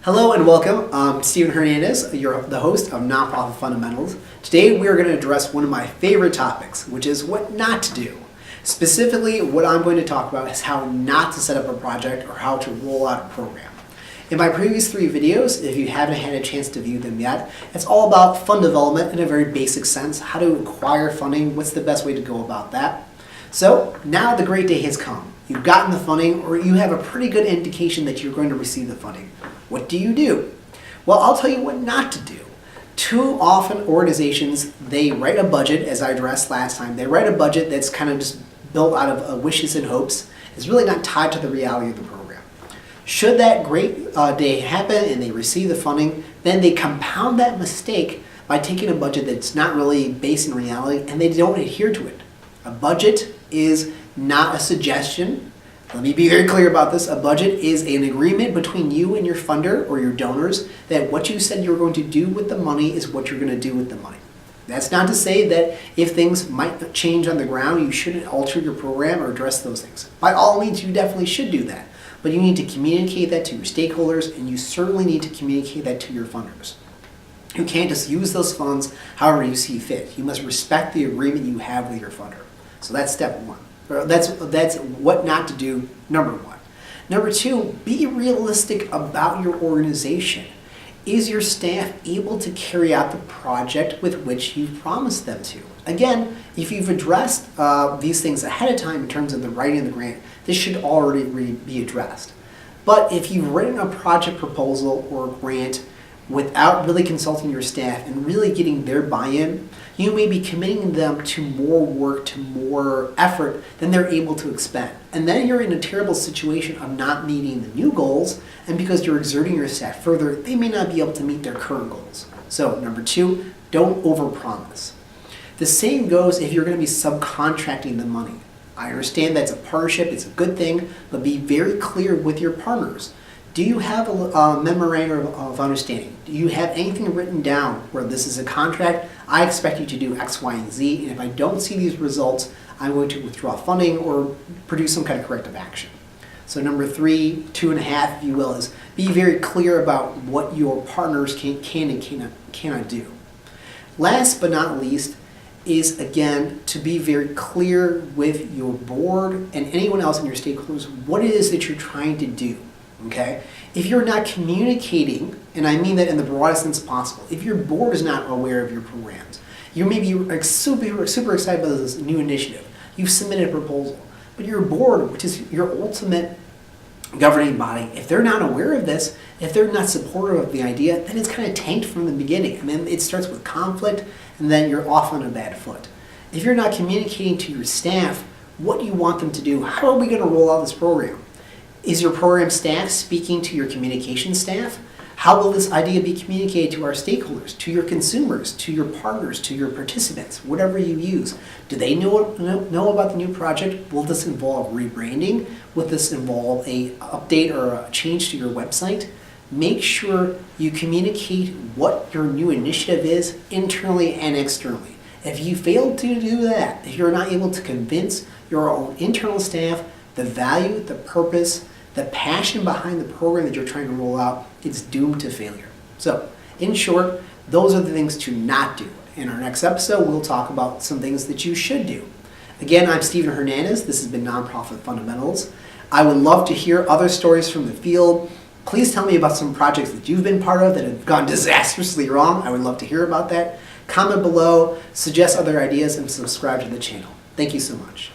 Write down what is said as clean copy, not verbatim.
Hello and welcome. I'm Stephen Hernandez, the host of Nonprofit Fundamentals. Today we are going to address one of my favorite topics, which is what not to do. Specifically, what I'm going to talk about is how not to set up a project or how to roll out a program. In my previous 3 videos, if you haven't had a chance to view them yet, it's all about fund development in a very basic sense, how to acquire funding, what's the best way to go about that. So now the great day has come. You've gotten the funding, or you have a pretty good indication that you're going to receive the funding. What do you do? Well, I'll tell you what not to do. Too often organizations, they write a budget, as I addressed last time. They write a budget that's kind of just built out of wishes and hopes. It's really not tied to the reality of the program. Should that great day happen and they receive the funding, then they compound that mistake by taking a budget that's not really based in reality and they don't adhere to it. A budget is not a suggestion. Let me be very clear about this. A budget is an agreement between you and your funder or your donors that what you said you were going to do with the money is what you're going to do with the money. That's not to say that if things might change on the ground, you shouldn't alter your program or address those things. By all means, you definitely should do that. But you need to communicate that to your stakeholders, and you certainly need to communicate that to your funders. You can't just use those funds however you see fit. You must respect the agreement you have with your funder. So that's step 1. That's what not to do, number 1. Number 2, be realistic about your organization. Is your staff able to carry out the project with which you've promised them to? Again, if you've addressed these things ahead of time in terms of the writing of the grant, this should already be addressed. But if you've written a project proposal or a grant without really consulting your staff and really getting their buy-in, you may be committing them to more work, to more effort than they're able to expend. And then you're in a terrible situation of not meeting the new goals, and because you're exerting your staff further, they may not be able to meet their current goals. So number 2, don't overpromise. The same goes if you're going to be subcontracting the money. I understand that's a partnership, it's a good thing, but be very clear with your partners. Do you have a memorandum of understanding? Do you have anything written down where this is a contract? I expect you to do X, Y, and Z, and if I don't see these results, I'm going to withdraw funding or produce some kind of corrective action. So number 3, 2.5, if you will, is be very clear about what your partners can and cannot do. Last but not least is, again, to be very clear with your board and anyone else in your stakeholders what it is that you're trying to do. Okay? If you're not communicating, and I mean that in the broadest sense possible, if your board is not aware of your programs, you may be super excited about this new initiative. You've submitted a proposal, but your board, which is your ultimate governing body, if they're not aware of this, if they're not supportive of the idea, then it's kind of tanked from the beginning. And then it starts with conflict, and then you're off on a bad foot. If you're not communicating to your staff what you want them to do, how are we going to roll out this program? Is your program staff speaking to your communication staff? How will this idea be communicated to our stakeholders, to your consumers, to your partners, to your participants, whatever you use? Do they know about the new project? Will this involve rebranding? Will this involve an update or a change to your website? Make sure you communicate what your new initiative is internally and externally. If you fail to do that, if you're not able to convince your own internal staff the value, the purpose, the passion behind the program that you're trying to roll out, it's doomed to failure. So, in short, those are the things to not do. In our next episode, we'll talk about some things that you should do. Again, I'm Stephen Hernandez. This has been Nonprofit Fundamentals. I would love to hear other stories from the field. Please tell me about some projects that you've been part of that have gone disastrously wrong. I would love to hear about that. Comment below, suggest other ideas, and subscribe to the channel. Thank you so much.